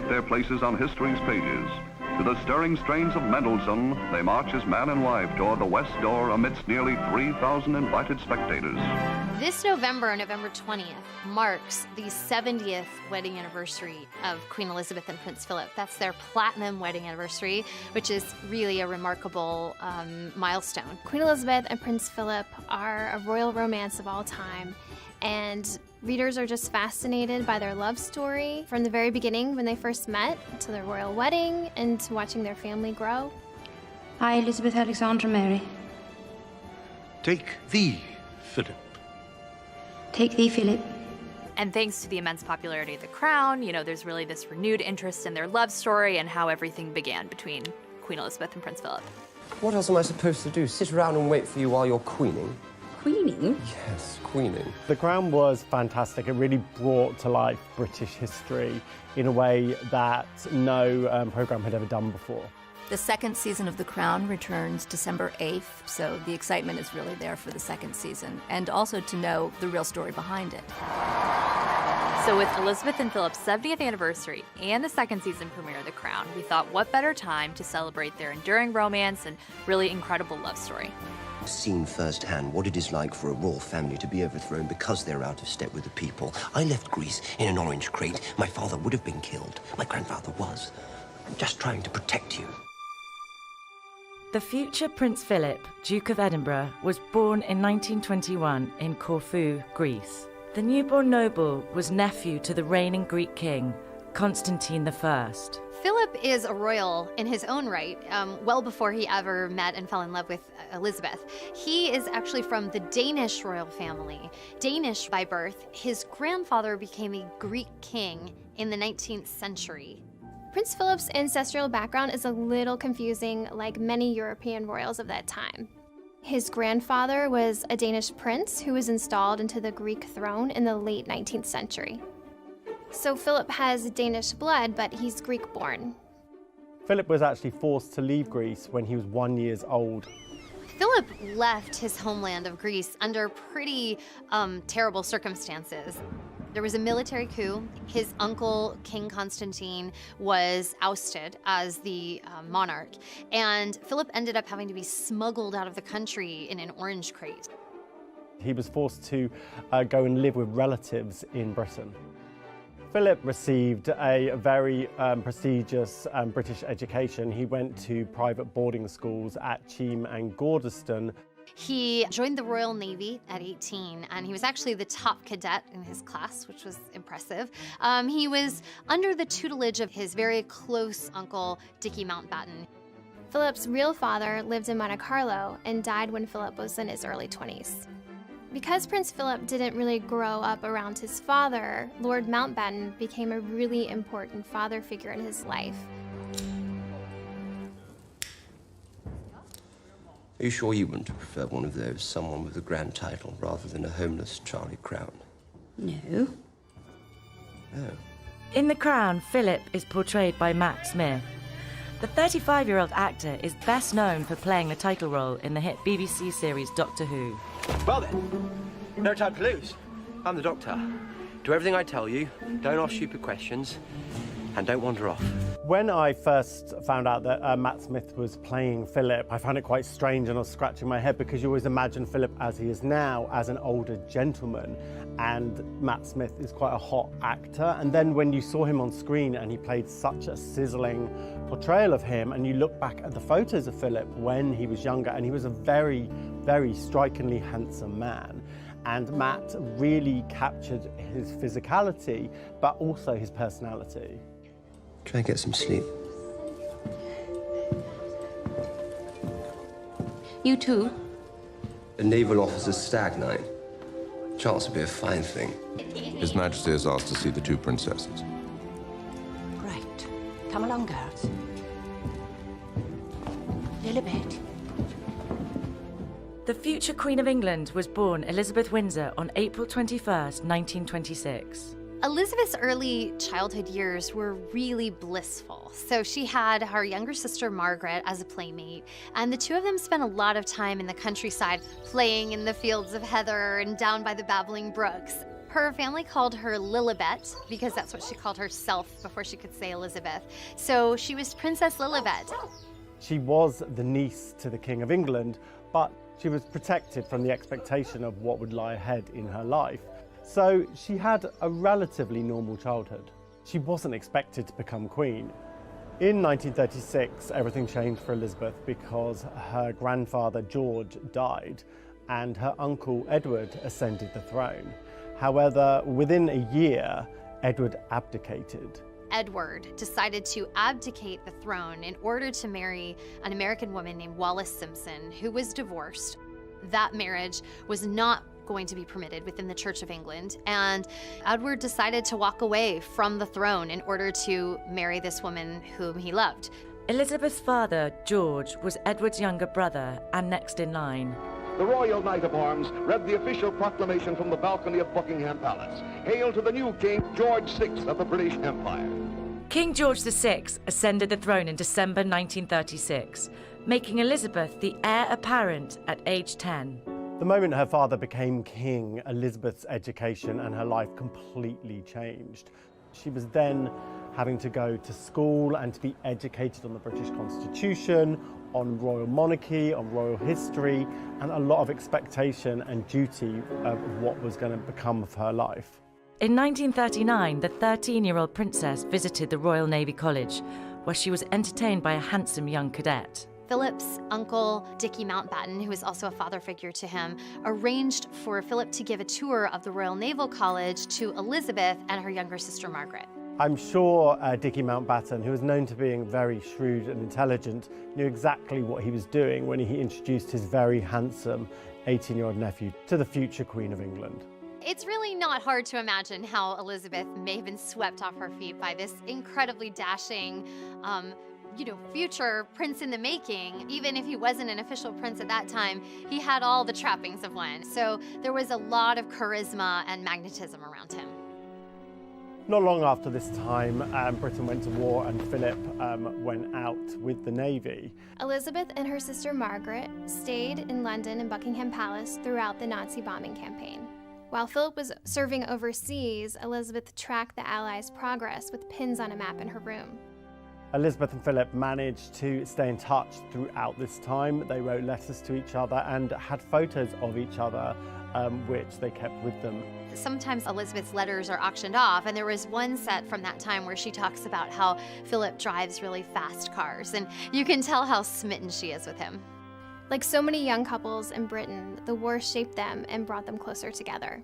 Their places on history's pages. To the stirring strains of Mendelssohn, they march as man and wife toward the west door amidst nearly 3,000 invited spectators. This November, November 20th, marks the 70th wedding anniversary of Queen Elizabeth and Prince Philip. That's their platinum wedding anniversary, which is really a remarkable milestone. Queen Elizabeth and Prince Philip are a royal romance of all time, and readers are just fascinated by their love story from the very beginning when they first met to their royal wedding and to watching their family grow. I, Elizabeth Alexandra Mary. Take thee, Philip. Take thee, Philip. And thanks to the immense popularity of The Crown, there's really this renewed interest in their love story and how everything began between Queen Elizabeth and Prince Philip. What else am I supposed to do? Sit around and wait for you while you're queening? Queening? Yes, queening. The Crown was fantastic. It really brought to life British history in a way that no programme had ever done before. The second season of The Crown returns December 8th, so the excitement is really there for the second season, and also to know the real story behind it. So with Elizabeth and Philip's 70th anniversary and the second season premiere of The Crown, we thought what better time to celebrate their enduring romance and really incredible love story. I've seen firsthand what it is like for a royal family to be overthrown because they're out of step with the people. I left Greece in an orange crate. My father would have been killed. My grandfather was. I'm just trying to protect you. The future Prince Philip, Duke of Edinburgh, was born in 1921 in Corfu, Greece. The newborn noble was nephew to the reigning Greek king, Constantine I. Philip is a royal in his own right, well before he ever met and fell in love with Elizabeth. He is actually from the Danish royal family. Danish by birth, his grandfather became a Greek king in the 19th century. Prince Philip's ancestral background is a little confusing, like many European royals of that time. His grandfather was a Danish prince who was installed into the Greek throne in the late 19th century. So Philip has Danish blood, but he's Greek-born. Philip was actually forced to leave Greece when he was 1 year old. Philip left his homeland of Greece under pretty terrible circumstances. There was a military coup. His uncle, King Constantine, was ousted as the monarch, and Philip ended up having to be smuggled out of the country in an orange crate. He was forced to go and live with relatives in Britain. Philip received a very prestigious British education. He went to private boarding schools at Cheam and Gordeston. He joined the Royal Navy at 18, and he was actually the top cadet in his class, which was impressive. He was under the tutelage of his very close uncle, Dickie Mountbatten. Philip's real father lived in Monte Carlo and died when Philip was in his early 20s. Because Prince Philip didn't really grow up around his father, Lord Mountbatten became a really important father figure in his life. Are you sure you wouldn't prefer one of those, someone with a grand title, rather than a homeless Charlie Crown? No. Oh. In The Crown, Philip is portrayed by Matt Smith. The 35-year-old actor is best known for playing the title role in the hit BBC series Doctor Who. Well then, no time to lose. I'm the Doctor. Do everything I tell you, don't ask stupid questions, and don't wander off. When I first found out that Matt Smith was playing Philip, I found it quite strange, and I was scratching my head because you always imagine Philip as he is now as an older gentleman, and Matt Smith is quite a hot actor. And then when you saw him on screen and he played such a sizzling portrayal of him, and you look back at the photos of Philip when he was younger, and he was a very, very strikingly handsome man. And Matt really captured his physicality, but also his personality. Try and get some sleep. You too? A naval officer's stag night. Chance would be a fine thing. His Majesty has asked to see the two princesses. Right. Come along, girls. Lilibet. The future Queen of England was born Elizabeth Windsor on April 21st, 1926. Elizabeth's early childhood years were really blissful. So she had her younger sister Margaret as a playmate, and the two of them spent a lot of time in the countryside playing in the fields of heather and down by the babbling brooks. Her family called her Lilibet because that's what she called herself before she could say Elizabeth. So she was Princess Lilibet. She was the niece to the King of England, but she was protected from the expectation of what would lie ahead in her life. So she had a relatively normal childhood. She wasn't expected to become queen. In 1936, everything changed for Elizabeth because her grandfather George died and her uncle Edward ascended the throne. However, within a year, Edward abdicated. Edward decided to abdicate the throne in order to marry an American woman named Wallis Simpson, who was divorced. That marriage was not going to be permitted within the Church of England, and Edward decided to walk away from the throne in order to marry this woman whom he loved. Elizabeth's father, George, was Edward's younger brother and next in line. The Royal Knight of Arms read the official proclamation from the balcony of Buckingham Palace. Hail to the new King, George VI of the British Empire. King George VI ascended the throne in December 1936, making Elizabeth the heir apparent at age 10. The moment her father became king, Elizabeth's education and her life completely changed. She was then having to go to school and to be educated on the British Constitution, on royal monarchy, on royal history, and a lot of expectation and duty of what was going to become of her life. In 1939, the 13-year-old princess visited the Royal Navy College, where she was entertained by a handsome young cadet. Philip's uncle, Dickie Mountbatten, who was also a father figure to him, arranged for Philip to give a tour of the Royal Naval College to Elizabeth and her younger sister Margaret. I'm sure Dickie Mountbatten, who was known to being very shrewd and intelligent, knew exactly what he was doing when he introduced his very handsome 18-year-old nephew to the future Queen of England. It's really not hard to imagine how Elizabeth may have been swept off her feet by this incredibly dashing, future prince in the making. Even if he wasn't an official prince at that time, he had all the trappings of one. So there was a lot of charisma and magnetism around him. Not long after this time, Britain went to war and Philip went out with the Navy. Elizabeth and her sister Margaret stayed in London and Buckingham Palace throughout the Nazi bombing campaign. While Philip was serving overseas, Elizabeth tracked the Allies' progress with pins on a map in her room. Elizabeth and Philip managed to stay in touch throughout this time. They wrote letters to each other and had photos of each other, which they kept with them. Sometimes Elizabeth's letters are auctioned off, and there was one set from that time where she talks about how Philip drives really fast cars, and you can tell how smitten she is with him. Like so many young couples in Britain, the war shaped them and brought them closer together.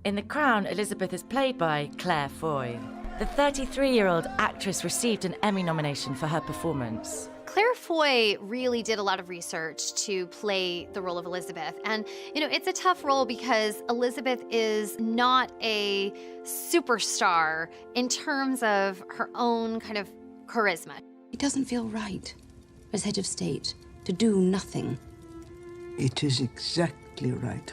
In The Crown, Elizabeth is played by Claire Foy. The 33-year-old actress received an Emmy nomination for her performance. Claire Foy really did a lot of research to play the role of Elizabeth. And, it's a tough role because Elizabeth is not a superstar in terms of her own kind of charisma. It doesn't feel right, as head of state, to do nothing. It is exactly right.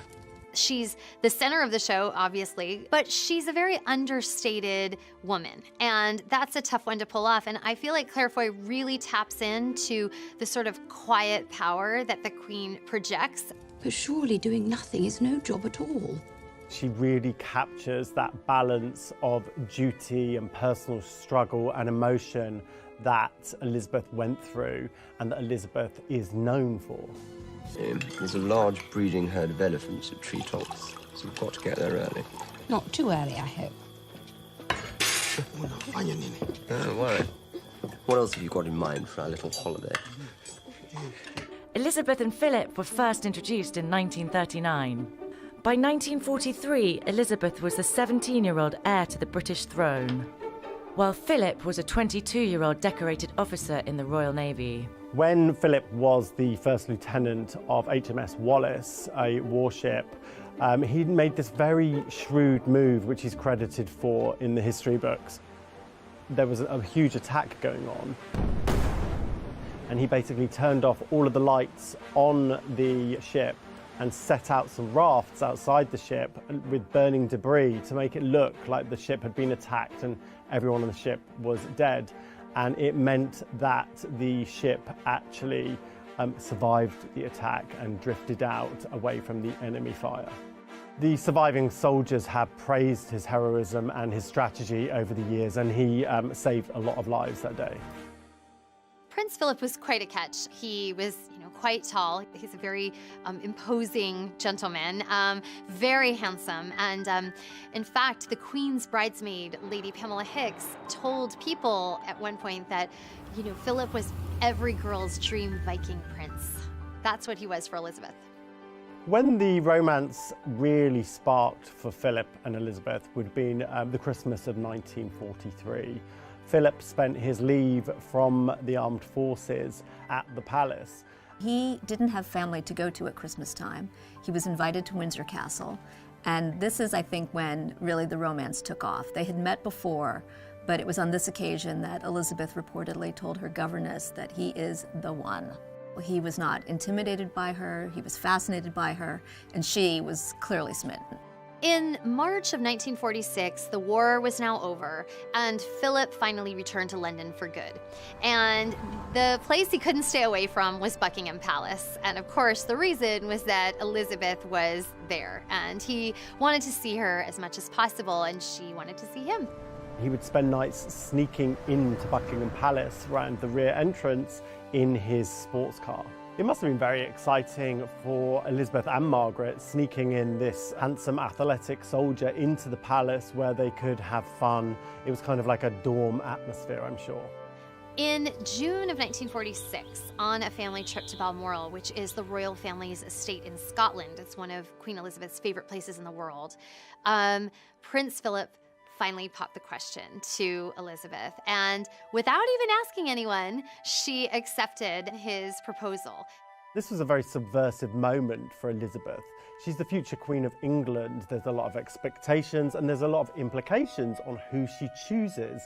She's the center of the show, obviously, but she's a very understated woman, and that's a tough one to pull off. And I feel like Claire Foy really taps into the sort of quiet power that the Queen projects. But surely doing nothing is no job at all. She really captures that balance of duty and personal struggle and emotion that Elizabeth went through and that Elizabeth is known for. There's a large breeding herd of elephants at Treetops, so we've got to get there early. Not too early, I hope. Don't worry. What else have you got in mind for our little holiday? Elizabeth and Philip were first introduced in 1939. By 1943, Elizabeth was the 17-year-old heir to the British throne, while Philip was a 22-year-old decorated officer in the Royal Navy. When Philip was the first lieutenant of HMS Wallis, a warship, he made this very shrewd move, which he's credited for in the history books. There was a huge attack going on, and he basically turned off all of the lights on the ship and set out some rafts outside the ship with burning debris to make it look like the ship had been attacked and everyone on the ship was dead. And it meant that the ship actually survived the attack and drifted out away from the enemy fire. The surviving soldiers have praised his heroism and his strategy over the years, and he saved a lot of lives that day. Prince Philip was quite a catch. He was, quite tall. He's a very imposing gentleman, very handsome. And in fact, the Queen's bridesmaid, Lady Pamela Hicks, told people at one point that, Philip was every girl's dream Viking prince. That's what he was for Elizabeth. When the romance really sparked for Philip and Elizabeth would have been the Christmas of 1943. Philip spent his leave from the armed forces at the palace. He didn't have family to go to at Christmas time. He was invited to Windsor Castle. And this is, I think, when really the romance took off. They had met before, but it was on this occasion that Elizabeth reportedly told her governess that he is the one. He was not intimidated by her, he was fascinated by her, and she was clearly smitten. In March of 1946, the war was now over, and Philip finally returned to London for good. And the place he couldn't stay away from was Buckingham Palace. And of course, the reason was that Elizabeth was there, and he wanted to see her as much as possible, and she wanted to see him. He would spend nights sneaking into Buckingham Palace around the rear entrance in his sports car. It must have been very exciting for Elizabeth and Margaret, sneaking in this handsome, athletic soldier into the palace where they could have fun. It was kind of like a dorm atmosphere, I'm sure. In June of 1946, on a family trip to Balmoral, which is the royal family's estate in Scotland, it's one of Queen Elizabeth's favorite places in the world, Prince Philip finally popped the question to Elizabeth, and without even asking anyone, she accepted his proposal. This was a very subversive moment for Elizabeth. She's the future Queen of England. There's a lot of expectations and there's a lot of implications on who she chooses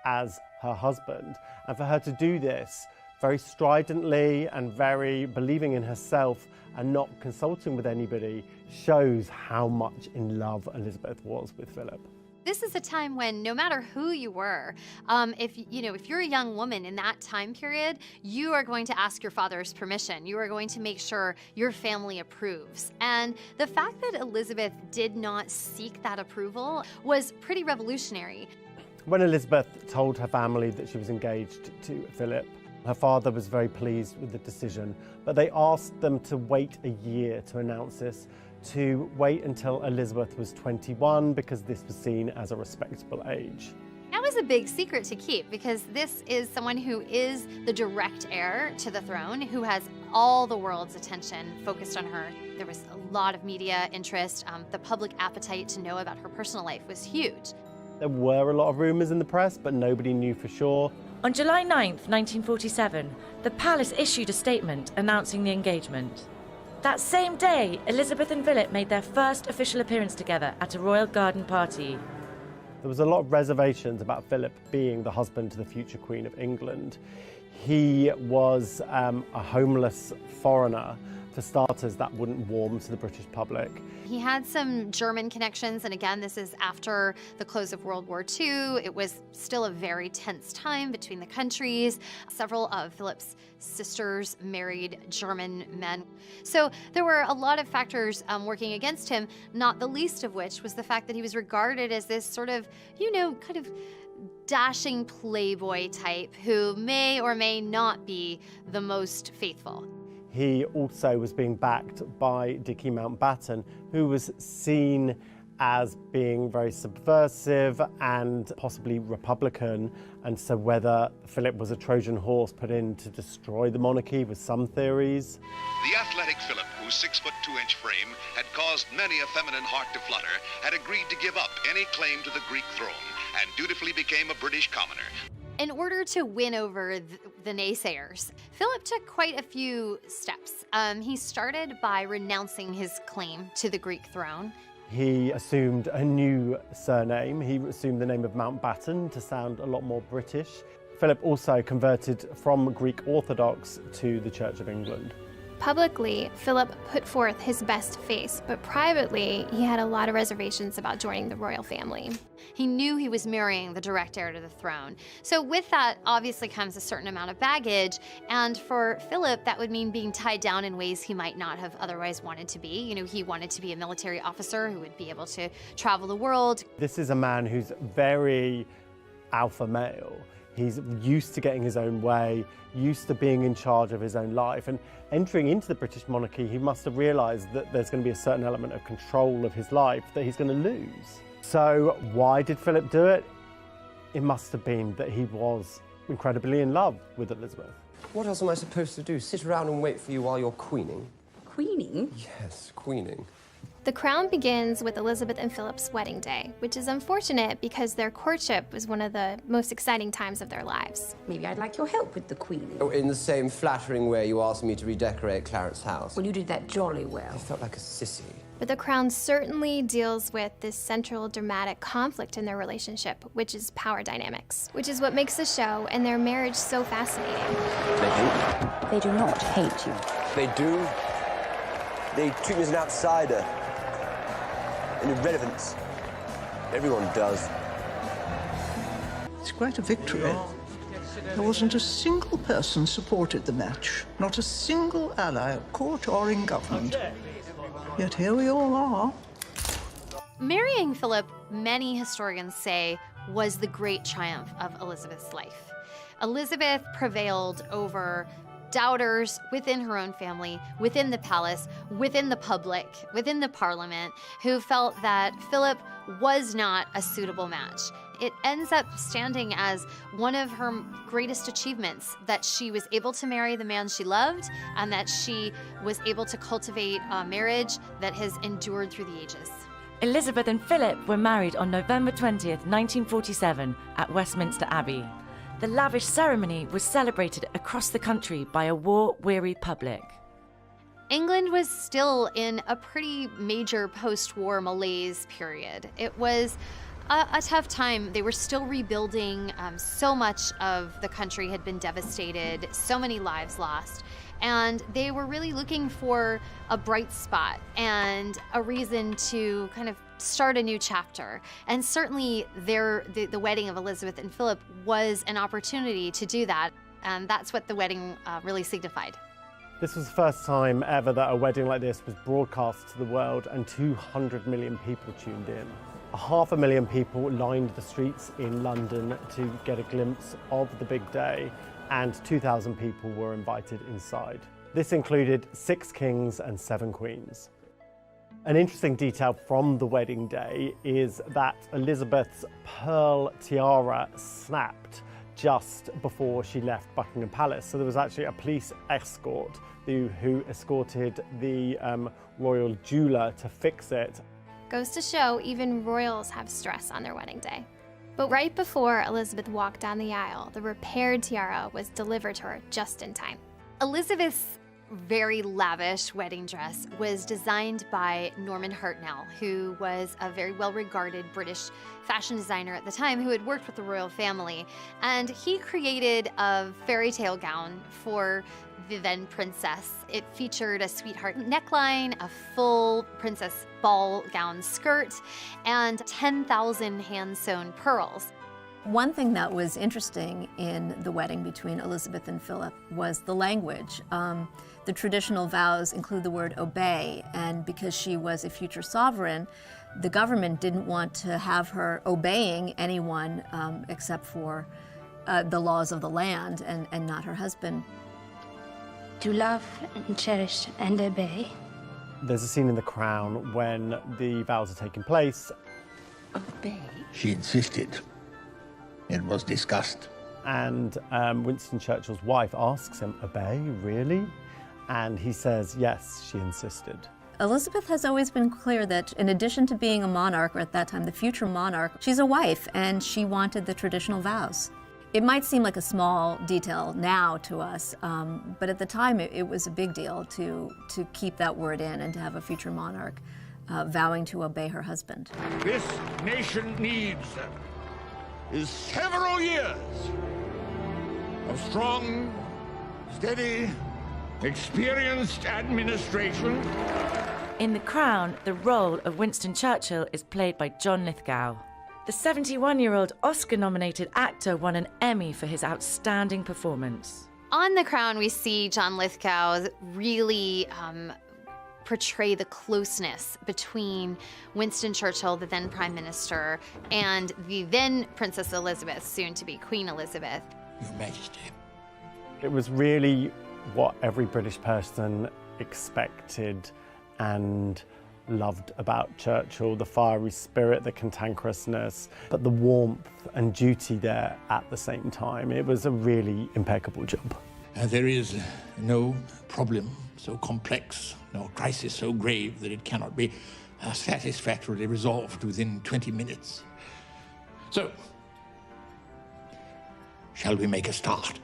as her husband. And for her to do this very stridently and very believing in herself and not consulting with anybody shows how much in love Elizabeth was with Philip. This is a time when no matter who you were, if you're a young woman in that time period, you are going to ask your father's permission. You are going to make sure your family approves. And the fact that Elizabeth did not seek that approval was pretty revolutionary. When Elizabeth told her family that she was engaged to Philip, her father was very pleased with the decision, but they asked them to wait a year to announce this, to wait until Elizabeth was 21 because this was seen as a respectable age. That was a big secret to keep because this is someone who is the direct heir to the throne, who has all the world's attention focused on her. There was a lot of media interest. The public appetite to know about her personal life was huge. There were a lot of rumours in the press, but nobody knew for sure. On July 9th, 1947, the palace issued a statement announcing the engagement. That same day, Elizabeth and Philip made their first official appearance together at a royal garden party. There was a lot of reservations about Philip being the husband to the future Queen of England. He was a homeless foreigner. For starters, that wouldn't warm to the British public. He had some German connections, and again, this is after the close of World War II. It was still a very tense time between the countries. Several of Philip's sisters married German men. So there were a lot of factors working against him, not the least of which was the fact that he was regarded as this sort of, kind of dashing playboy type who may or may not be the most faithful. He also was being backed by Dickie Mountbatten, who was seen as being very subversive and possibly Republican, and so whether Philip was a Trojan horse put in to destroy the monarchy with some theories. The athletic Philip, whose 6'2" frame had caused many a feminine heart to flutter, had agreed to give up any claim to the Greek throne and dutifully became a British commoner. In order to win over the naysayers, Philip took quite a few steps. He started by renouncing his claim to the Greek throne. He assumed a new surname. He assumed the name of Mountbatten to sound a lot more British. Philip also converted from Greek Orthodox to the Church of England. Publicly, Philip put forth his best face, but privately, he had a lot of reservations about joining the royal family. He knew he was marrying the direct heir to the throne. So with that obviously comes a certain amount of baggage, and for Philip, that would mean being tied down in ways he might not have otherwise wanted to be. You know, he wanted to be a military officer who would be able to travel the world. This is a man who's very alpha male. He's used to getting his own way, used to being in charge of his own life. And entering into the British monarchy, he must have realised that there's going to be a certain element of control of his life that he's going to lose. So why did Philip do it? It must have been that he was incredibly in love with Elizabeth. What else am I supposed to do? Sit around and wait for you while you're queening? Queening? Yes, queening. The crown begins with Elizabeth and Philip's wedding day, which is unfortunate because their courtship was one of the most exciting times of their lives. Maybe I'd like your help with the queening. Oh, in the same flattering way you asked me to redecorate Claret's house. Well, you did that jolly well. I felt like a sissy. But the crown certainly deals with this central dramatic conflict in their relationship, which is power dynamics, which is what makes the show and their marriage so fascinating. They hate you. They do not hate you. They do. They treat me as an outsider. An irrelevance. Everyone does. It's quite a victory. There wasn't a single person supported the match. Not a single ally at court or in government. Yet here we all are. Marrying Philip, many historians say, was the great triumph of Elizabeth's life. Elizabeth prevailed over doubters within her own family, within the palace, within the public, within the parliament, who felt that Philip was not a suitable match. It ends up standing as one of her greatest achievements, that she was able to marry the man she loved and that she was able to cultivate a marriage that has endured through the ages. Elizabeth and Philip were married on November 20th, 1947 at Westminster Abbey. The lavish ceremony was celebrated across the country by a war-weary public. England was still in a pretty major post-war malaise period. It was a tough time. They were still rebuilding. So much of the country had been devastated, so many lives lost. And they were really looking for a bright spot and a reason to kind of start a new chapter. And certainly the wedding of Elizabeth and Philip was an opportunity to do that. And that's what the wedding really signified. This was the first time ever that a wedding like this was broadcast to the world, and 200 million people tuned in. 500,000 people lined the streets in London to get a glimpse of the big day, and 2,000 people were invited inside. This included 6 kings and 7 queens. An interesting detail from the wedding day is that Elizabeth's pearl tiara snapped just before she left Buckingham Palace. So there was actually a police escort who escorted the royal jeweler to fix it. Goes to show even royals have stress on their wedding day. But right before Elizabeth walked down the aisle, the repaired tiara was delivered to her just in time. Elizabeth's very lavish wedding dress was designed by Norman Hartnell, who was a very well-regarded British fashion designer at the time who had worked with the royal family. And he created a fairy tale gown for the then princess. It featured a sweetheart neckline, a full princess ball gown skirt, and 10,000 hand-sewn pearls. One thing that was interesting in the wedding between Elizabeth and Philip was the language. The traditional vows include the word obey, and because she was a future sovereign, the government didn't want to have her obeying anyone except for the laws of the land and not her husband. To love and cherish and obey. There's a scene in The Crown when the vows are taking place. Obey? She insisted. It was discussed. And Winston Churchill's wife asks him, obey, really? And he says, yes, she insisted. Elizabeth has always been clear that in addition to being a monarch, or at that time the future monarch, she's a wife and she wanted the traditional vows. It might seem like a small detail now to us, but at the time it was a big deal to keep that word in and to have a future monarch vowing to obey her husband. This nation needs is several years of strong, steady, experienced administration. In The Crown, the role of Winston Churchill is played by John Lithgow. The 71-year-old Oscar-nominated actor won an Emmy for his outstanding performance. On The Crown, we see John Lithgow really portray the closeness between Winston Churchill, the then Prime Minister, and the then Princess Elizabeth, soon to be Queen Elizabeth. Your Majesty. It was really what every British person expected and loved about Churchill, the fiery spirit, the cantankerousness, but the warmth and duty there at the same time. It was a really impeccable job. There is no problem so complex, no crisis so grave that it cannot be satisfactorily resolved within 20 minutes. So, shall we make a start?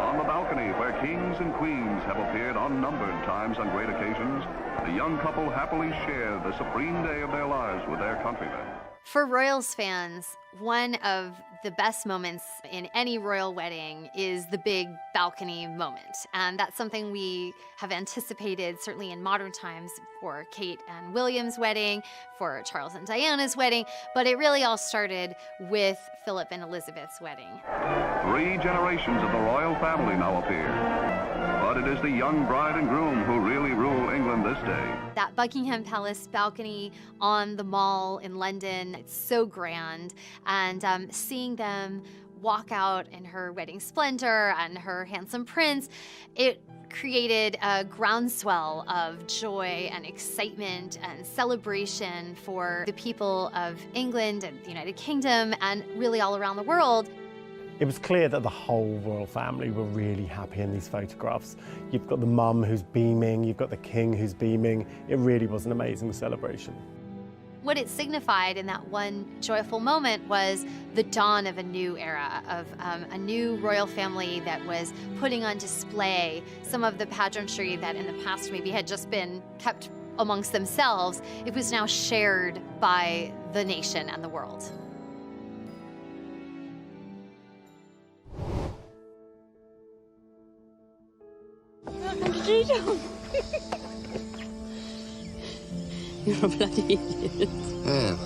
On the balcony where kings and queens have appeared unnumbered times on great occasions, the young couple happily share the supreme day of their lives with their countrymen. For Royals fans, one of the best moments in any royal wedding is the big balcony moment. And that's something we have anticipated, certainly in modern times, for Kate and William's wedding, for Charles and Diana's wedding, but it really all started with Philip and Elizabeth's wedding. 3 generations of the royal family now appear. But it is the young bride and groom who really rule England this day. That Buckingham Palace balcony on the Mall in London, it's so grand. And seeing them walk out in her wedding splendor and her handsome prince, it created a groundswell of joy and excitement and celebration for the people of England and the United Kingdom and really all around the world. It was clear that the whole royal family were really happy in these photographs. You've got the mum who's beaming, you've got the king who's beaming. It really was an amazing celebration. What it signified in that one joyful moment was the dawn of a new era, of a new royal family that was putting on display some of the pageantry that in the past maybe had just been kept amongst themselves. It was now shared by the nation and the world. You're a bloody idiot. Yeah.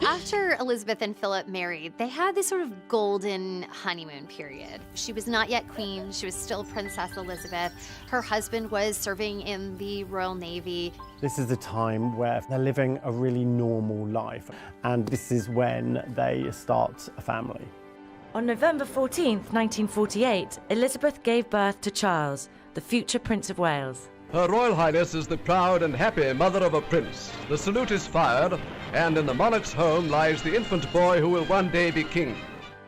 After Elizabeth and Philip married, they had this sort of golden honeymoon period. She was not yet queen, she was still Princess Elizabeth. Her husband was serving in the Royal Navy. This is a time where they're living a really normal life, and this is when they start a family. On November 14th, 1948, Elizabeth gave birth to Charles, the future Prince of Wales. Her Royal Highness is the proud and happy mother of a prince. The salute is fired, and in the monarch's home lies the infant boy who will one day be king.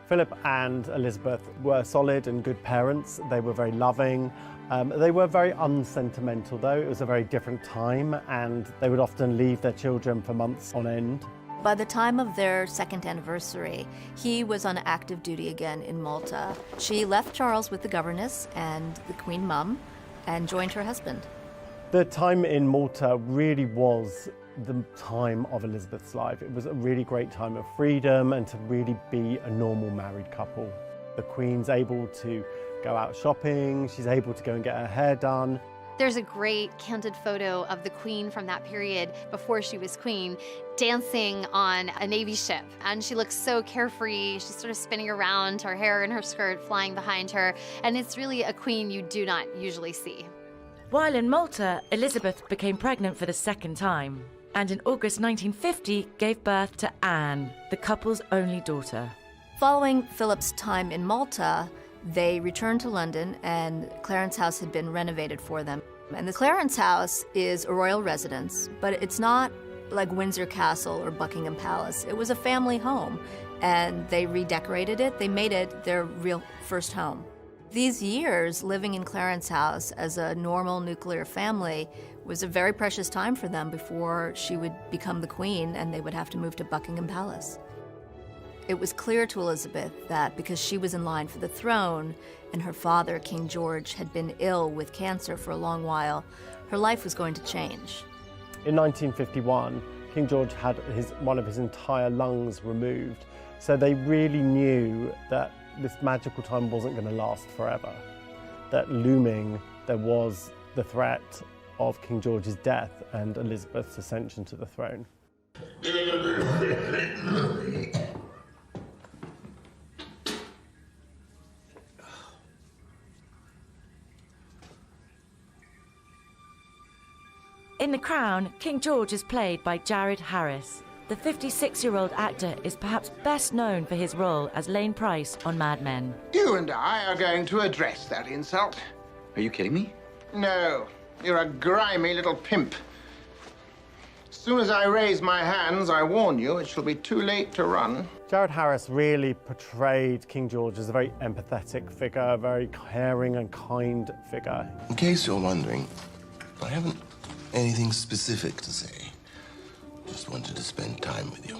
Philip and Elizabeth were solid and good parents. They were very loving. They were very unsentimental, though. It was a very different time, and they would often leave their children for months on end. By the time of their second anniversary, he was on active duty again in Malta. She left Charles with the governess and the Queen Mum and joined her husband. The time in Malta really was the time of Elizabeth's life. It was a really great time of freedom and to really be a normal married couple. The Queen's able to go out shopping, she's able to go and get her hair done. There's a great candid photo of the Queen from that period before she was Queen dancing on a Navy ship. And she looks so carefree. She's sort of spinning around, her hair and her skirt flying behind her. And it's really a Queen you do not usually see. While in Malta, Elizabeth became pregnant for the second time, and in August 1950 gave birth to Anne, the couple's only daughter. Following Philip's time in Malta, they returned to London, and Clarence House had been renovated for them. And the Clarence House is a royal residence, but it's not like Windsor Castle or Buckingham Palace. It was a family home, and they redecorated it. They made it their real first home. These years living in Clarence House as a normal nuclear family was a very precious time for them before she would become the queen and they would have to move to Buckingham Palace. It was clear to Elizabeth that because she was in line for the throne and her father, King George, had been ill with cancer for a long while, her life was going to change. In 1951, King George had one of his entire lungs removed, so they really knew that this magical time wasn't going to last forever. That looming, there was the threat of King George's death and Elizabeth's ascension to the throne. In The Crown, King George is played by Jared Harris. The 56-year-old actor is perhaps best known for his role as Lane Price on Mad Men. You and I are going to address that insult. Are you kidding me? No, you're a grimy little pimp. As soon as I raise my hands, I warn you, it shall be too late to run. Jared Harris really portrayed King George as a very empathetic figure, a very caring and kind figure. In case you're wondering, I haven't anything specific to say. Just wanted to spend time with you.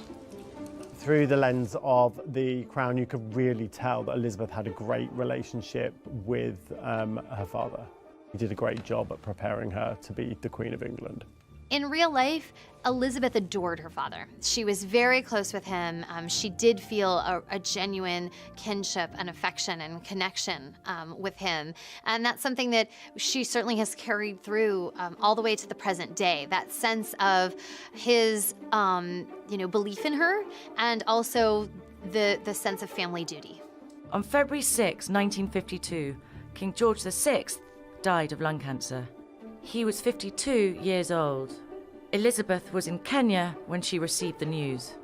Through the lens of The Crown, you could really tell that Elizabeth had a great relationship with her father. He did a great job at preparing her to be the Queen of England. In real life, Elizabeth adored her father. She was very close with him. She did feel a genuine kinship and affection and connection with him. And that's something that she certainly has carried through all the way to the present day. That sense of his belief in her, and also the sense of family duty. On February 6, 1952, King George VI died of lung cancer. He was 52 years old. Elizabeth was in Kenya when she received the news.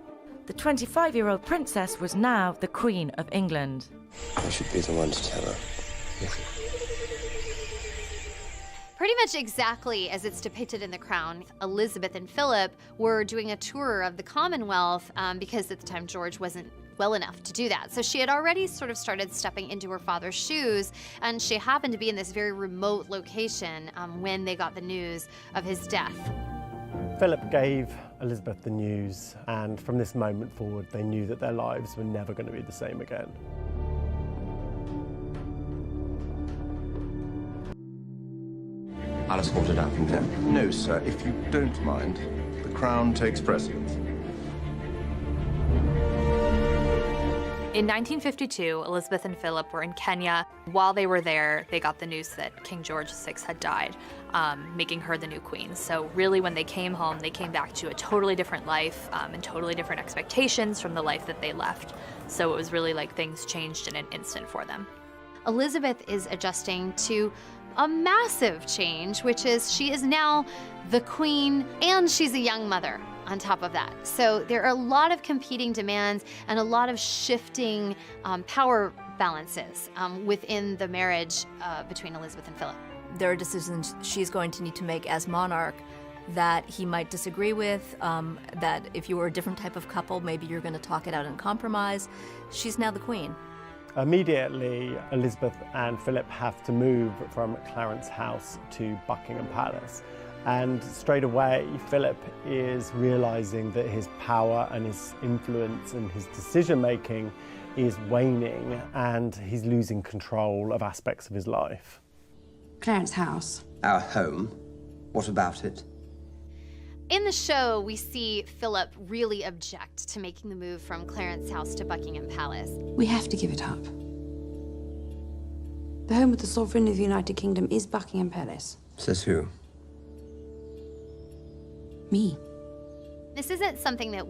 The 25-year-old princess was now the Queen of England. I should be the one to tell her. Pretty much exactly as it's depicted in The Crown, Elizabeth and Philip were doing a tour of the Commonwealth because at the time George wasn't well enough to do that. So she had already sort of started stepping into her father's shoes, and she happened to be in this very remote location when they got the news of his death. Philip gave Elizabeth the news, and from this moment forward, they knew that their lives were never going to be the same again. I'll escort her down from there. No, sir, if you don't mind, the Crown takes precedence. In 1952, Elizabeth and Philip were in Kenya. While they were there, they got the news that King George VI had died, making her the new queen. So really, when they came home, they came back to a totally different life and totally different expectations from the life that they left. So it was really like things changed in an instant for them. Elizabeth is adjusting to a massive change, which is she is now the queen and she's a young mother on top of that. So there are a lot of competing demands and a lot of shifting power balances within the marriage between Elizabeth and Philip. There are decisions she's going to need to make as monarch that he might disagree with, that if you were a different type of couple, maybe you're going to talk it out and compromise. She's now the queen. Immediately, Elizabeth and Philip have to move from Clarence House to Buckingham Palace. And straight away, Philip is realizing that his power and his influence and his decision-making is waning, and he's losing control of aspects of his life. Clarence House. Our home? What about it? In the show, we see Philip really object to making the move from Clarence House to Buckingham Palace. We have to give it up. The home of the Sovereign of the United Kingdom is Buckingham Palace. Says who? Me. This isn't something that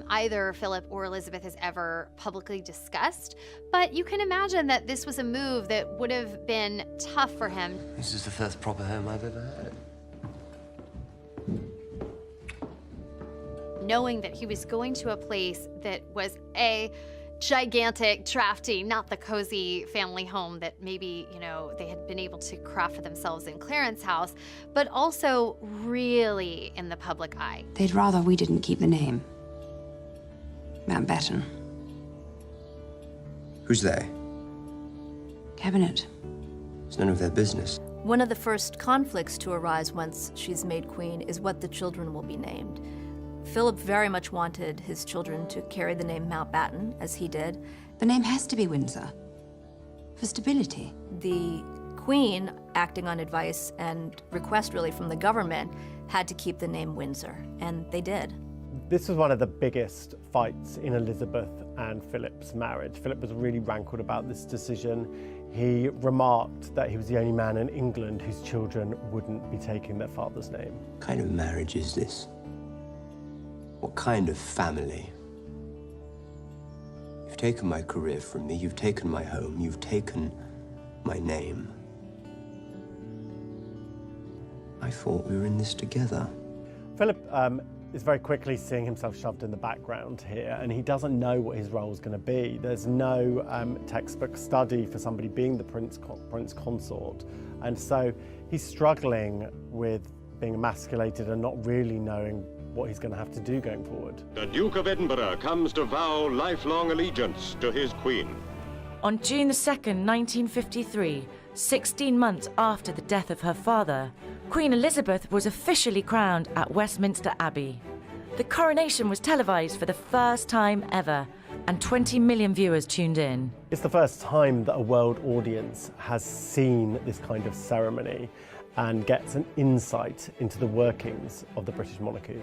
either Philip or Elizabeth has ever publicly discussed, but you can imagine that this was a move that would have been tough for him. This is the first proper home I've ever had. Knowing that he was going to a place that was a gigantic, drafty, not the cozy family home that maybe, they had been able to craft for themselves in Clarence House, but also really in the public eye. They'd rather we didn't keep the name. Mountbatten. Who's they? Cabinet. It's none of their business. One of the first conflicts to arise once she's made queen is what the children will be named. Philip very much wanted his children to carry the name Mountbatten, as he did. The name has to be Windsor, for stability. The Queen, acting on advice and request really from the government, had to keep the name Windsor, and they did. This was one of the biggest fights in Elizabeth and Philip's marriage. Philip was really rankled about this decision. He remarked that he was the only man in England whose children wouldn't be taking their father's name. What kind of marriage is this? What kind of family? You've taken my career from me, you've taken my home, you've taken my name. I thought we were in this together. Philip is very quickly seeing himself shoved in the background here, and he doesn't know what his role is going to be. There's no textbook study for somebody being the prince consort, and so he's struggling with being emasculated and not really knowing what he's going to have to do going forward. The Duke of Edinburgh comes to vow lifelong allegiance to his queen. On June 2nd, 1953, 16 months after the death of her father, Queen Elizabeth was officially crowned at Westminster Abbey. The coronation was televised for the first time ever, and 20 million viewers tuned in. It's the first time that a world audience has seen this kind of ceremony and gets an insight into the workings of the British monarchy.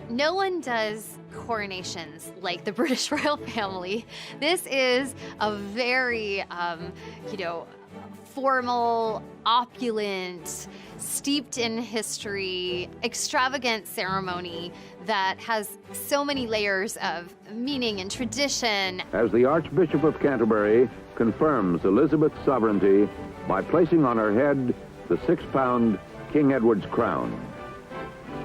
No one does coronations like the British royal family. This is a very, formal, opulent, steeped in history, extravagant ceremony that has so many layers of meaning and tradition. As the Archbishop of Canterbury confirms Elizabeth's sovereignty by placing on her head the 6-pound King Edward's crown.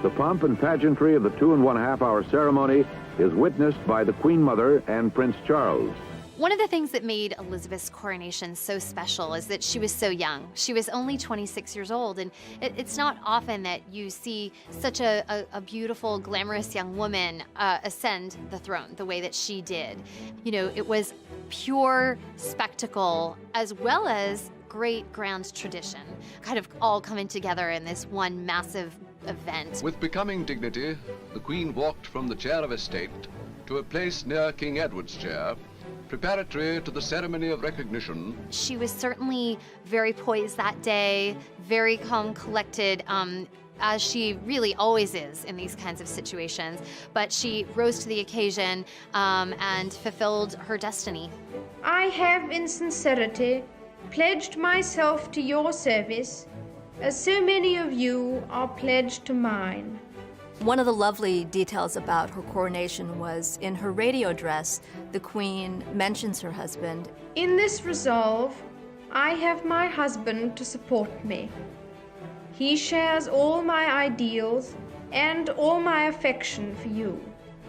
The pomp and pageantry of the 2.5-hour ceremony is witnessed by the Queen Mother and Prince Charles. One of the things that made Elizabeth's coronation so special is that she was so young. She was only 26 years old, and it's not often that you see such a beautiful, glamorous young woman ascend the throne the way that she did. You know, it was pure spectacle as well as great grand tradition, kind of all coming together in this one massive event. With becoming dignity, the Queen walked from the chair of estate to a place near King Edward's chair, preparatory to the ceremony of recognition. She was certainly very poised that day, very calm, collected, as she really always is in these kinds of situations. But she rose to the occasion and fulfilled her destiny. I have in sincerity pledged myself to your service, as so many of you are pledged to mine. One of the lovely details about her coronation was in her radio address, the Queen mentions her husband. In this resolve, I have my husband to support me. He shares all my ideals and all my affection for you.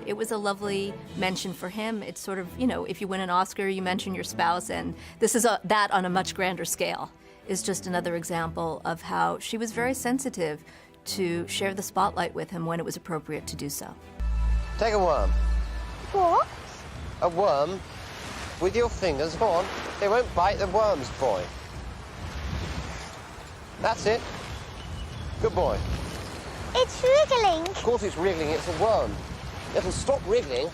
It was a lovely mention for him. It's sort of, you know, if you win an Oscar, you mention your spouse, and this is that on a much grander scale is just another example of how she was very sensitive to share the spotlight with him when it was appropriate to do so. Take a worm. What? A worm with your fingers. Go on. They won't bite the worms, boy. That's it. Good boy. It's wriggling. Of course it's wriggling. It's a worm. It'll stop wriggling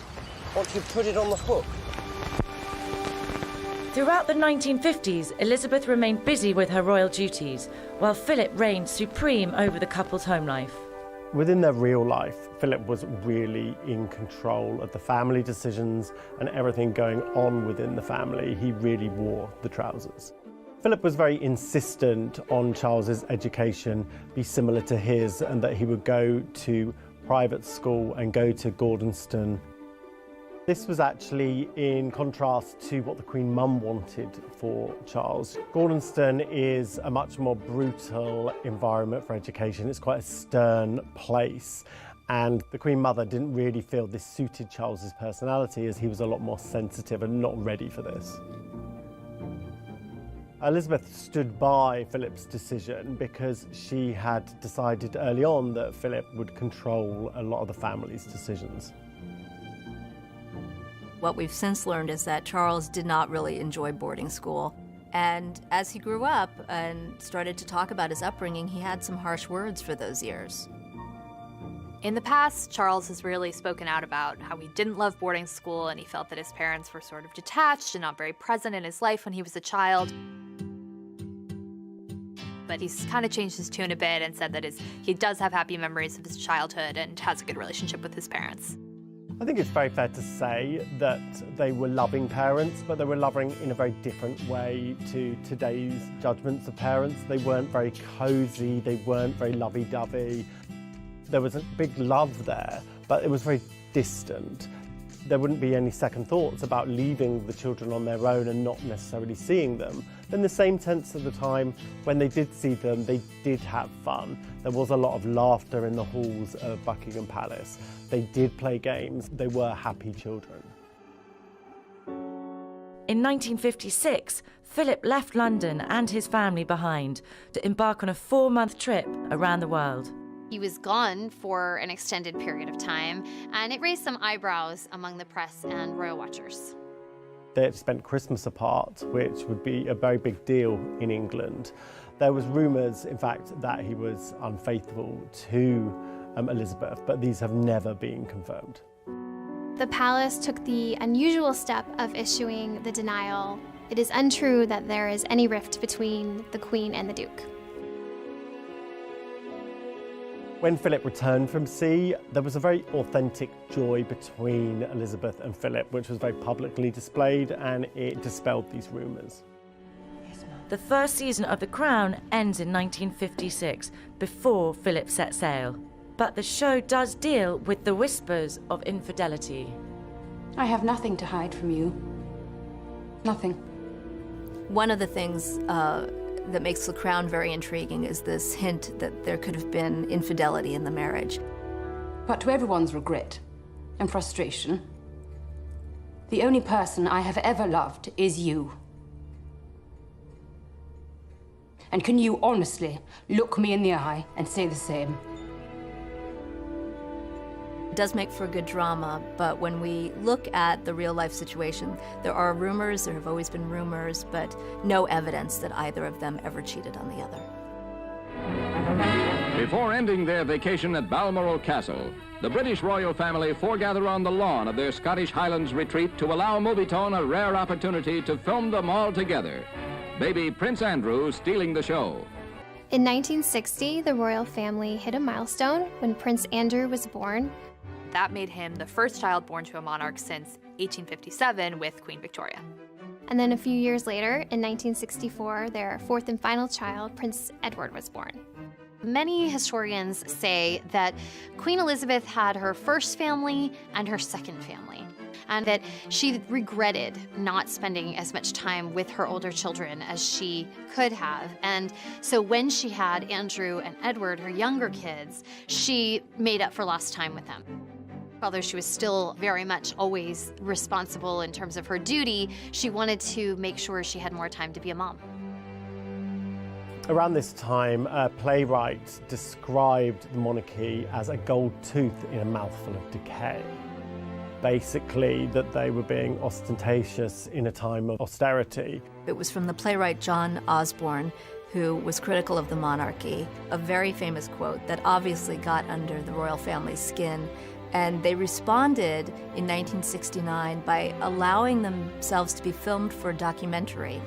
once you put it on the hook. Throughout the 1950s, Elizabeth remained busy with her royal duties, while Philip reigned supreme over the couple's home life. Within their real life, Philip was really in control of the family decisions and everything going on within the family. He really wore the trousers. Philip was very insistent on Charles's education be similar to his, and that he would go to private school and go to Gordonston. This was actually in contrast to what the Queen Mum wanted for Charles. Gordonston is a much more brutal environment for education. It's quite a stern place, and the Queen Mother didn't really feel this suited Charles's personality, as he was a lot more sensitive and not ready for this. Elizabeth stood by Philip's decision because she had decided early on that Philip would control a lot of the family's decisions. What we've since learned is that Charles did not really enjoy boarding school. And as he grew up and started to talk about his upbringing, he had some harsh words for those years. In the past, Charles has really spoken out about how he didn't love boarding school, and he felt that his parents were sort of detached and not very present in his life when he was a child. But he's kind of changed his tune a bit and said that he does have happy memories of his childhood and has a good relationship with his parents. I think it's very fair to say that they were loving parents, but they were loving in a very different way to today's judgments of parents. They weren't very cosy, they weren't very lovey-dovey. There was a big love there, but it was very distant. There wouldn't be any second thoughts about leaving the children on their own and not necessarily seeing them. But in the same sense of the time, when they did see them, they did have fun. There was a lot of laughter in the halls of Buckingham Palace. They did play games. They were happy children. In 1956, Philip left London and his family behind to embark on a 4-month trip around the world. He was gone for an extended period of time, and it raised some eyebrows among the press and royal watchers. They had spent Christmas apart, which would be a very big deal in England. There was rumours, in fact, that he was unfaithful to Elizabeth, but these have never been confirmed. The palace took the unusual step of issuing the denial. It is untrue that there is any rift between the Queen and the Duke. When Philip returned from sea, there was a very authentic joy between Elizabeth and Philip, which was very publicly displayed, and it dispelled these rumours. The first season of The Crown ends in 1956, before Philip set sail. But the show does deal with the whispers of infidelity. I have nothing to hide from you. Nothing. One of the things that makes The Crown very intriguing is this hint that there could have been infidelity in the marriage. But to everyone's regret and frustration, the only person I have ever loved is you. And can you honestly look me in the eye and say the same? It does make for good drama, but when we look at the real-life situation, there are rumors, there have always been rumors, but no evidence that either of them ever cheated on the other. Before ending their vacation at Balmoral Castle, the British royal family foregather on the lawn of their Scottish Highlands retreat to allow Movietone a rare opportunity to film them all together. Baby Prince Andrew stealing the show. In 1960, the royal family hit a milestone when Prince Andrew was born. That made him the first child born to a monarch since 1857 with Queen Victoria. And then a few years later, in 1964, their fourth and final child, Prince Edward, was born. Many historians say that Queen Elizabeth had her first family and her second family, and that she regretted not spending as much time with her older children as she could have. And so when she had Andrew and Edward, her younger kids, she made up for lost time with them. Although she was still very much always responsible in terms of her duty, she wanted to make sure she had more time to be a mom. Around this time, a playwright described the monarchy as a gold tooth in a mouthful of decay. Basically, that they were being ostentatious in a time of austerity. It was from the playwright John Osborne, who was critical of the monarchy, a very famous quote that obviously got under the royal family's skin. And they responded in 1969 by allowing themselves to be filmed for a documentary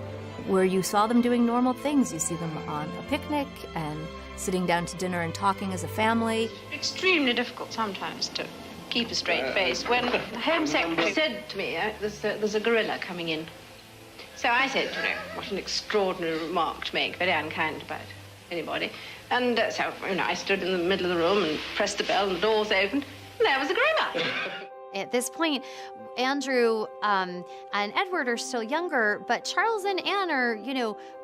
where you saw them doing normal things. You see them on a picnic and sitting down to dinner and talking as a family. Extremely difficult sometimes to keep a straight face. When the Home Secretary said to me, there's a gorilla coming in. So I said, what an extraordinary remark to make, very unkind about anybody. And so, I stood in the middle of the room and pressed the bell and the doors opened. And there was a gorilla. At this point, Andrew and Edward are still younger, but Charles and Anne are,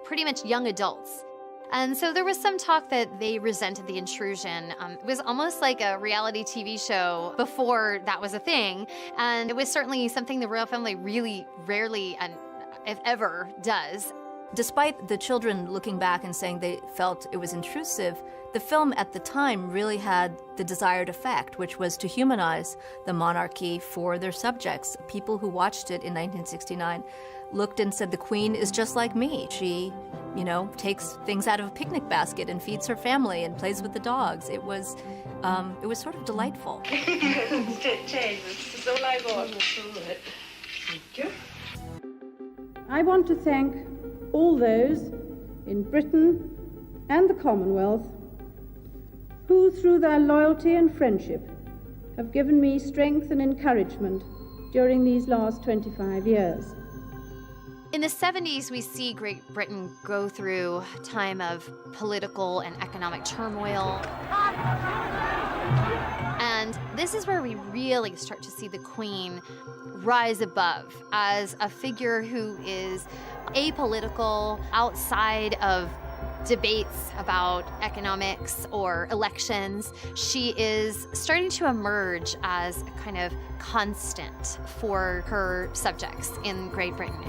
pretty much young adults. And so there was some talk that they resented the intrusion. It was almost like a reality TV show before that was a thing. And it was certainly something the royal family really rarely, and if ever, does. Despite the children looking back and saying they felt it was intrusive, the film at the time really had the desired effect, which was to humanize the monarchy for their subjects. People who watched it in 1969 looked and said, the Queen is just like me. She, takes things out of a picnic basket and feeds her family and plays with the dogs. It was sort of delightful. That's all I want. Thank you. I want to thank all those in Britain and the Commonwealth who, through their loyalty and friendship, have given me strength and encouragement during these last 25 years. In the 70s, we see Great Britain go through a time of political and economic turmoil. And this is where we really start to see the Queen rise above as a figure who is apolitical, outside of debates about economics or elections. She is starting to emerge as a kind of constant for her subjects in Great Britain.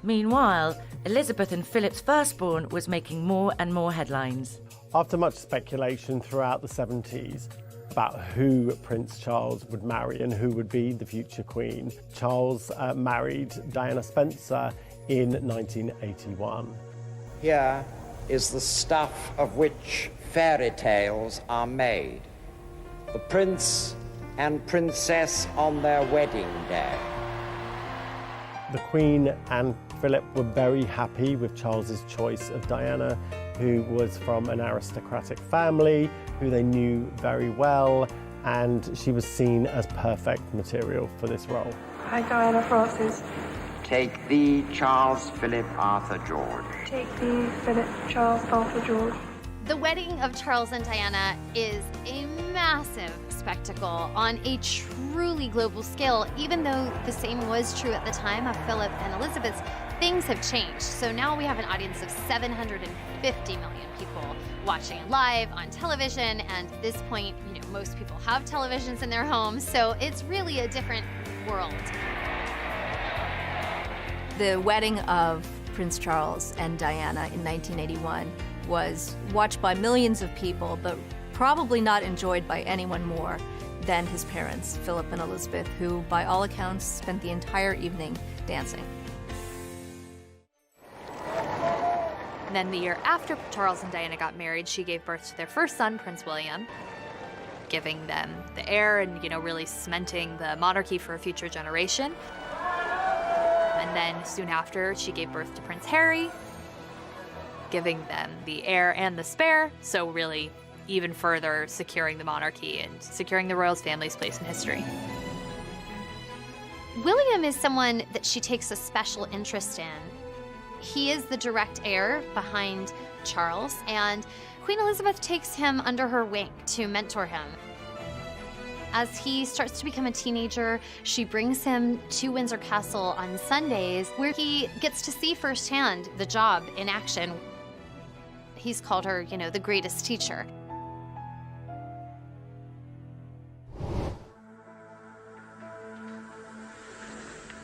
Meanwhile, Elizabeth and Philip's firstborn was making more and more headlines. After much speculation throughout the 70s about who Prince Charles would marry and who would be the future Queen, Charles married Diana Spencer in 1981. Here is the stuff of which fairy tales are made. The prince and princess on their wedding day. The Queen and Philip were very happy with Charles's choice of Diana, who was from an aristocratic family, who they knew very well, and she was seen as perfect material for this role. I, Diana Frances. Take thee, Charles Philip Arthur George. Take thee, Philip Charles Arthur George. The wedding of Charles and Diana is a massive spectacle on a truly global scale. Even though the same was true at the time of Philip and Elizabeth, things have changed. So now we have an audience of 750 million people watching it live on television. And at this point, most people have televisions in their homes. So it's really a different world. The wedding of Prince Charles and Diana in 1981 was watched by millions of people, but probably not enjoyed by anyone more than his parents, Philip and Elizabeth, who, by all accounts, spent the entire evening dancing. And then the year after Charles and Diana got married, she gave birth to their first son, Prince William, giving them the heir and, really cementing the monarchy for a future generation. And then soon after, she gave birth to Prince Harry, giving them the heir and the spare, so really even further securing the monarchy and securing the royal family's place in history. William is someone that she takes a special interest in. He is the direct heir behind Charles, and Queen Elizabeth takes him under her wing to mentor him. As he starts to become a teenager, she brings him to Windsor Castle on Sundays, where he gets to see firsthand the job in action. He's called her, the greatest teacher.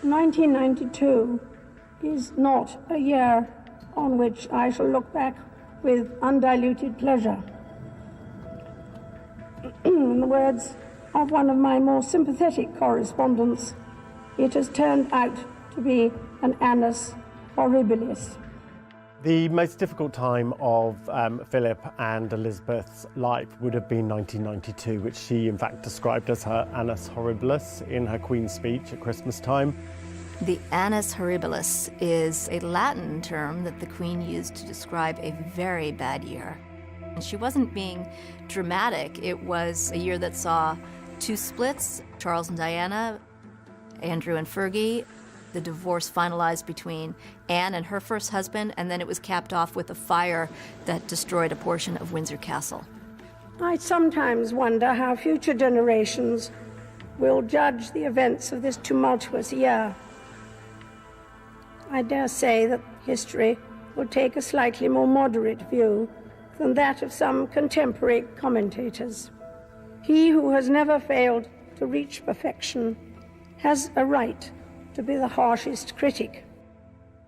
"1992 is not a year on which I shall look back with undiluted pleasure. In the words of one of my more sympathetic correspondents, it has turned out to be an annus horribilis." The most difficult time of Philip and Elizabeth's life would have been 1992, which she in fact described as her annus horribilis in her Queen's speech at Christmas time. The annus horribilis is a Latin term that the Queen used to describe a very bad year. And she wasn't being dramatic. It was a year that saw two splits, Charles and Diana, Andrew and Fergie, the divorce finalized between Anne and her first husband, and then it was capped off with a fire that destroyed a portion of Windsor Castle. I sometimes wonder how future generations will judge the events of this tumultuous year. I dare say that history will take a slightly more moderate view than that of some contemporary commentators. He who has never failed to reach perfection has a right to be the harshest critic.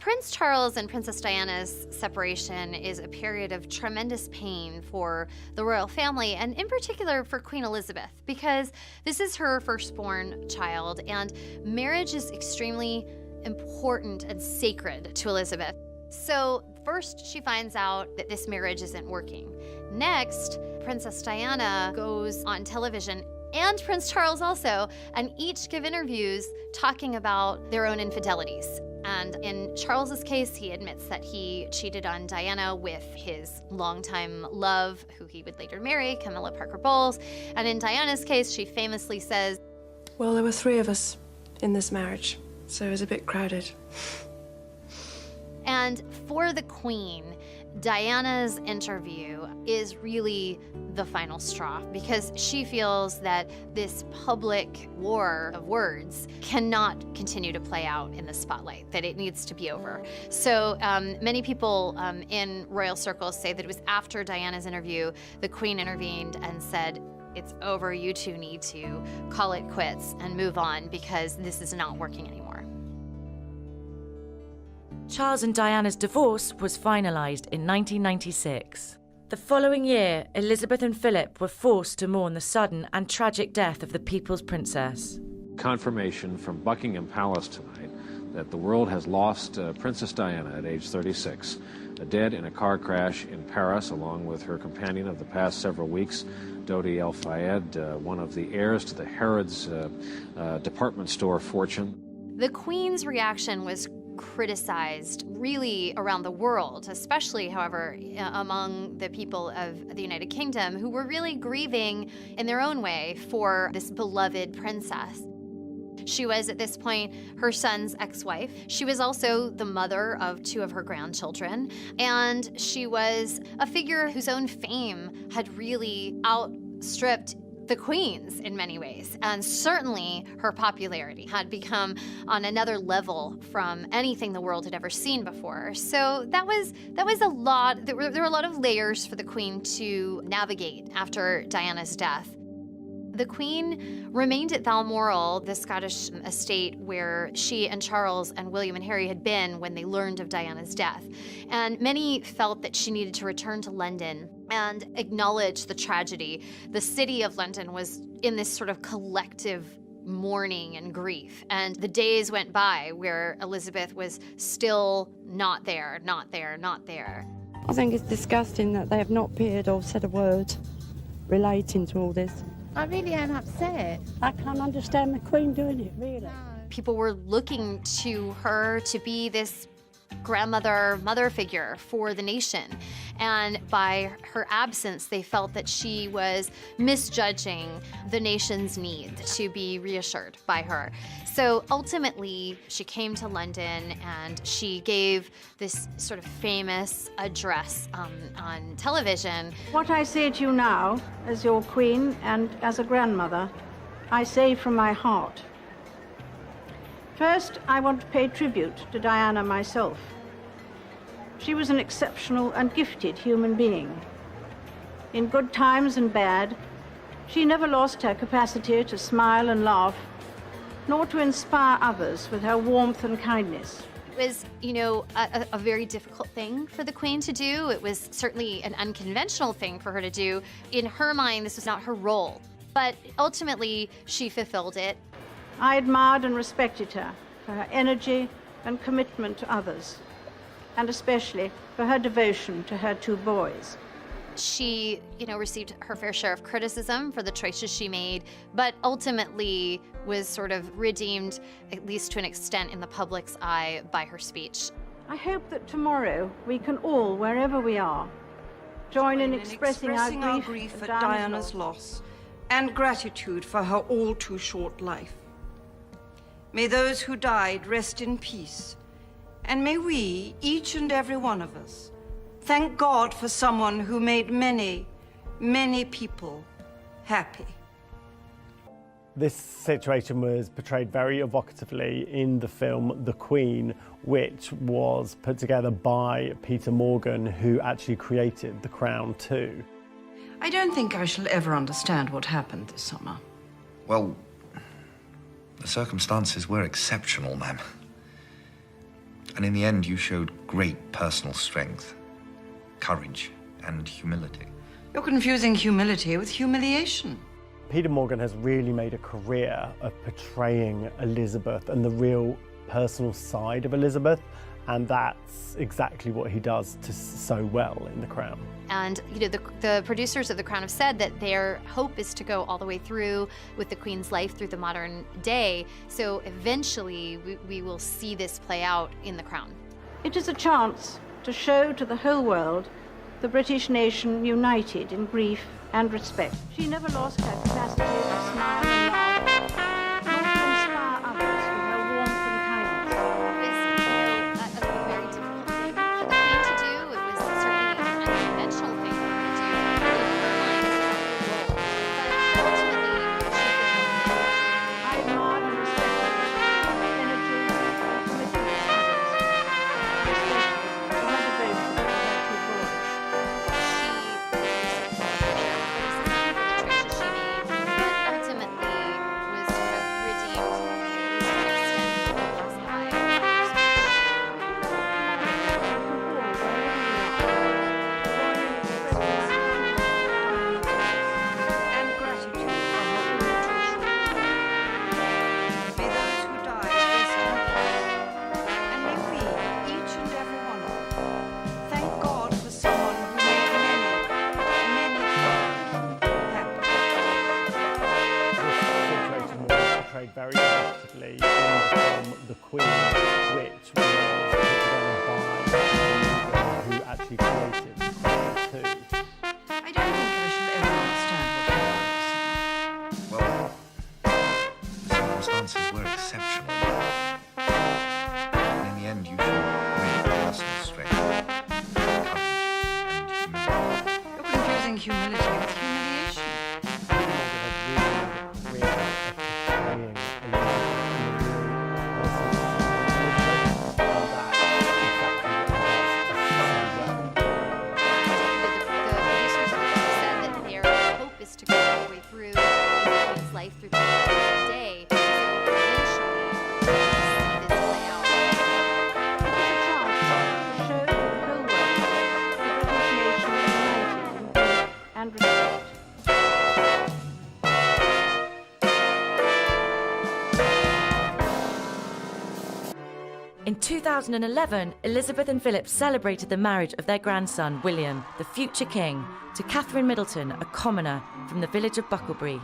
Prince Charles and Princess Diana's separation is a period of tremendous pain for the royal family, and in particular for Queen Elizabeth, because this is her firstborn child, and marriage is extremely important and sacred to Elizabeth. So first she finds out that this marriage isn't working. Next, Princess Diana goes on television, and Prince Charles also, and each give interviews talking about their own infidelities. And in Charles's case, he admits that he cheated on Diana with his longtime love, who he would later marry, Camilla Parker Bowles. And in Diana's case, she famously says, Well, there were 3 of us in this marriage, so it was a bit crowded. And for the Queen, Diana's interview is really the final straw because she feels that this public war of words cannot continue to play out in the spotlight, that it needs to be over. So many people in royal circles say that it was after Diana's interview, the Queen intervened and said, it's over, you two need to call it quits and move on because this is not working anymore. Charles and Diana's divorce was finalised in 1996. The following year, Elizabeth and Philip were forced to mourn the sudden and tragic death of the People's Princess. Confirmation from Buckingham Palace tonight that the world has lost Princess Diana at age 36, dead in a car crash in Paris, along with her companion of the past several weeks, Dodi El Fayed, one of the heirs to the Harrods department store fortune. The Queen's reaction was criticized really around the world, especially, however, among the people of the United Kingdom, who were really grieving in their own way for this beloved princess. She was, at this point, her son's ex-wife. She was also the mother of 2 of her grandchildren, and she was a figure whose own fame had really outstripped the Queen's in many ways, and certainly her popularity had become on another level from anything the world had ever seen before. So that was a lot. There were a lot of layers for the Queen to navigate after Diana's death. The Queen remained at Balmoral, the Scottish estate where she and Charles and William and Harry had been when they learned of Diana's death. And many felt that she needed to return to London and acknowledge the tragedy. The city of London was in this sort of collective mourning and grief. And the days went by where Elizabeth was still not there, not there, not there. I think it's disgusting that they have not appeared or said a word relating to all this. I really am upset. I can't understand the Queen doing it, really. People were looking to her to be this grandmother, mother figure for the nation. And by her absence, they felt that she was misjudging the nation's need to be reassured by her. So ultimately, she came to London and she gave this sort of famous address on television. What I say to you now, as your Queen and as a grandmother, I say from my heart. First, I want to pay tribute to Diana myself. She was an exceptional and gifted human being. In good times and bad, she never lost her capacity to smile and laugh, nor to inspire others with her warmth and kindness. It was, a very difficult thing for the Queen to do. It was certainly an unconventional thing for her to do. In her mind, this was not her role, but ultimately she fulfilled it. I admired and respected her for her energy and commitment to others, and especially for her devotion to her 2 boys. She, received her fair share of criticism for the choices she made, but ultimately was sort of redeemed, at least to an extent in the public's eye, by her speech. I hope that tomorrow we can all, wherever we are, join in expressing our grief at Diana's loss and gratitude for her all too short life. May those who died rest in peace, and may we, each and every one of us, thank God for someone who made many, many people happy. This situation was portrayed very evocatively in the film The Queen, which was put together by Peter Morgan, who actually created The Crown too. I don't think I shall ever understand what happened this summer. Well, the circumstances were exceptional, ma'am. And in the end, you showed great personal strength, courage, and humility. You're confusing humility with humiliation. Peter Morgan has really made a career of portraying Elizabeth and the real personal side of Elizabeth. And that's exactly what he does so well in The Crown. And the producers of The Crown have said that their hope is to go all the way through with the Queen's life through the modern day. So eventually we will see this play out in The Crown. It is a chance to show to the whole world the British nation united in grief and respect. She never lost her capacity to smile and laugh, nor to inspire others with her warmth and kindness. A very difficult thing for the Queen to do. It was certainly an unconventional thing for her to do. Her mind is role. But ultimately, she fulfilled it. I admire and respect her energy and commitment to others, especially to her devotion to her two boys. Very effectively in the film The Queen, which was put together by who actually created The Queen too. I don't think I shall ever understand what Well, the circumstances were exceptional. And in the end, you showed great personal strength, courage, and humility. You're confusing humility with humiliation. Through the day, so eventually we'll see this play out. It is a chance to show to the whole world the British nation united in grief and respect. In 2011, Elizabeth and Philip celebrated the marriage of their grandson, William, the future king, to Catherine Middleton, a commoner from the village of Bucklebury.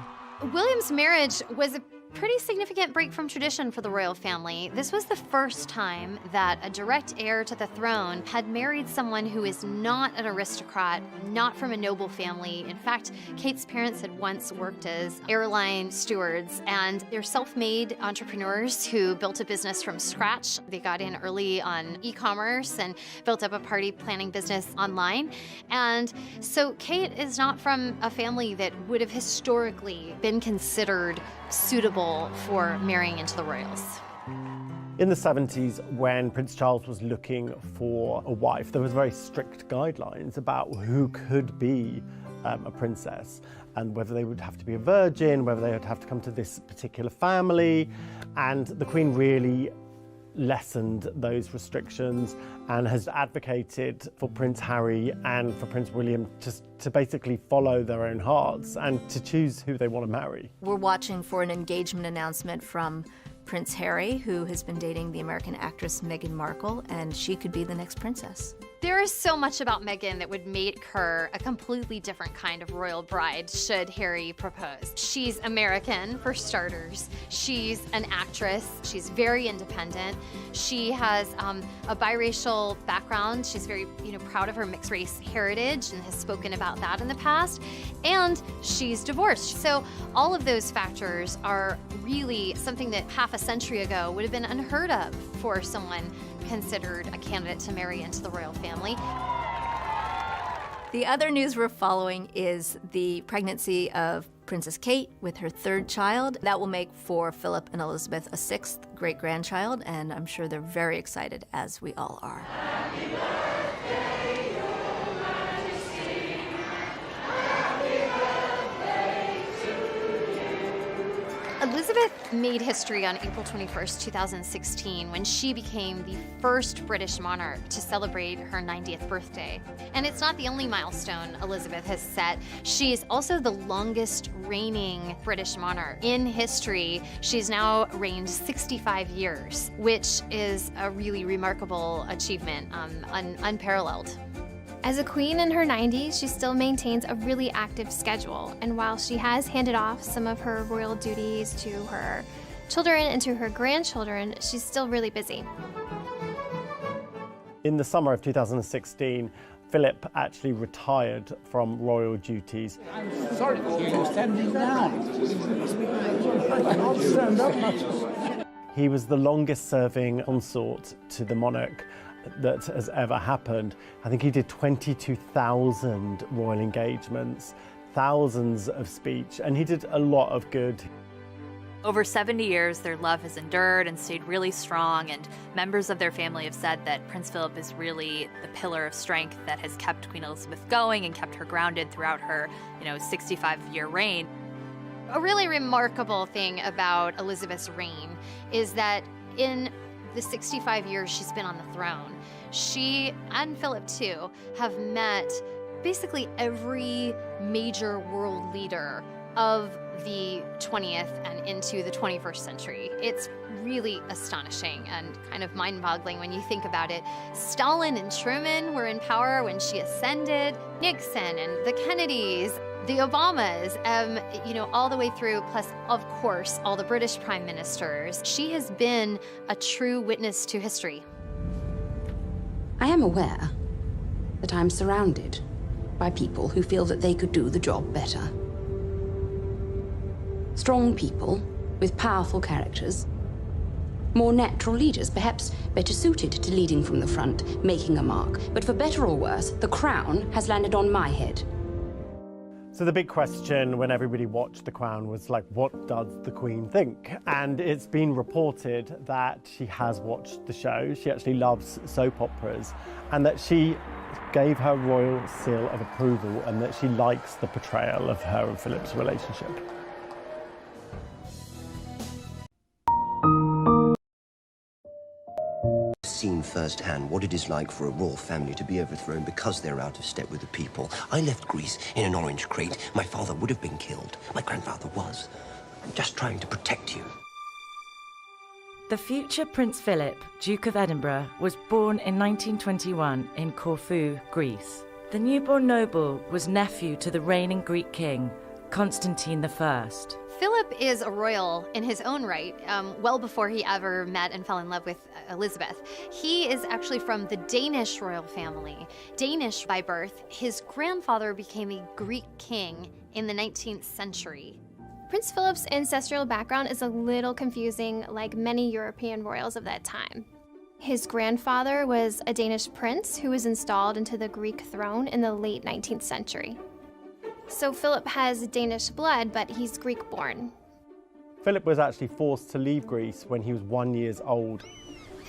William's marriage was a pretty significant break from tradition for the royal family. This was the first time that a direct heir to the throne had married someone who is not an aristocrat, not from a noble family. In fact, Kate's parents had once worked as airline stewards, and they're self-made entrepreneurs who built a business from scratch. They got in early on e-commerce and built up a party planning business online. And so Kate is not from a family that would have historically been considered suitable for marrying into the royals. In the 70s, when Prince Charles was looking for a wife, there was very strict guidelines about who could be a princess and whether they would have to be a virgin, whether they would have to come to this particular family. And the Queen really lessened those restrictions and has advocated for Prince Harry and for Prince William just to basically follow their own hearts and to choose who they want to marry. We're watching for an engagement announcement from Prince Harry, who has been dating the American actress Meghan Markle, and she could be the next princess. There is so much about Meghan that would make her a completely different kind of royal bride should Harry propose. She's American, for starters. She's an actress. She's very independent. She has a biracial background. She's very, proud of her mixed race heritage and has spoken about that in the past. And she's divorced. So all of those factors are really something that half a century ago would have been unheard of for someone considered a candidate to marry into the royal family. The other news we're following is the pregnancy of Princess Kate with her third child. That will make for Philip and Elizabeth a sixth great-grandchild, and I'm sure they're very excited, as we all are. Happy birthday, Your Majesty. Happy birthday to you. Elizabeth made history on April 21st, 2016, when she became the first British monarch to celebrate her 90th birthday. And it's not the only milestone Elizabeth has set. She is also the longest reigning British monarch in history. She's now reigned 65 years, which is a really remarkable achievement, unparalleled. As a queen in her 90s, she still maintains a really active schedule, and while she has handed off some of her royal duties to her children and to her grandchildren, she's still really busy. In the summer of 2016, Philip actually retired from royal duties. I'm sorry to hear you standing down. I can't stand up much. He was the longest serving consort to the monarch that has ever happened. I think he did 22,000 royal engagements, thousands of speech, and he did a lot of good. Over 70 years, their love has endured and stayed really strong, and members of their family have said that Prince Philip is really the pillar of strength that has kept Queen Elizabeth going and kept her grounded throughout her, 65-year reign. A really remarkable thing about Elizabeth's reign is that in the 65 years she's been on the throne, she and Philip too have met basically every major world leader of the 20th and into the 21st century. It's really astonishing and kind of mind-boggling when you think about it. Stalin and Truman were in power when she ascended, Nixon and the Kennedys, the Obamas, all the way through, plus, of course, all the British prime ministers. She has been a true witness to history. I am aware that I'm surrounded by people who feel that they could do the job better. Strong people with powerful characters. More natural leaders, perhaps better suited to leading from the front, making a mark. But for better or worse, the crown has landed on my head. So the big question when everybody watched The Crown was like, what does the Queen think? And it's been reported that she has watched the show, she actually loves soap operas, and that she gave her royal seal of approval and that she likes the portrayal of her and Philip's relationship. Seen firsthand what it is like for a royal family to be overthrown because they're out of step with the people. I left Greece in an orange crate. My father would have been killed. My grandfather was. I'm just trying to protect you. The future Prince Philip, Duke of Edinburgh, was born in 1921 in Corfu, Greece. The newborn noble was nephew to the reigning Greek king, Constantine I. Philip is a royal in his own right, well before he ever met and fell in love with Elizabeth. He is actually from the Danish royal family. Danish by birth, his grandfather became a Greek king in the 19th century. Prince Philip's ancestral background is a little confusing, like many European royals of that time. His grandfather was a Danish prince who was installed into the Greek throne in the late 19th century. So Philip has Danish blood, but he's Greek-born. Philip was actually forced to leave Greece when he was 1 year old.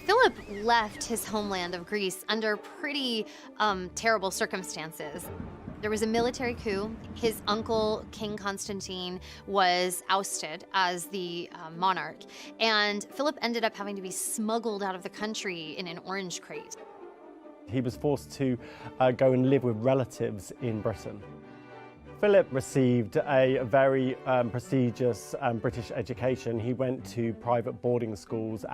Philip left his homeland of Greece under pretty terrible circumstances. There was a military coup. His uncle, King Constantine, was ousted as the monarch, and Philip ended up having to be smuggled out of the country in an orange crate. He was forced to go and live with relatives in Britain. Philip received a very prestigious British education. He went to private boarding schools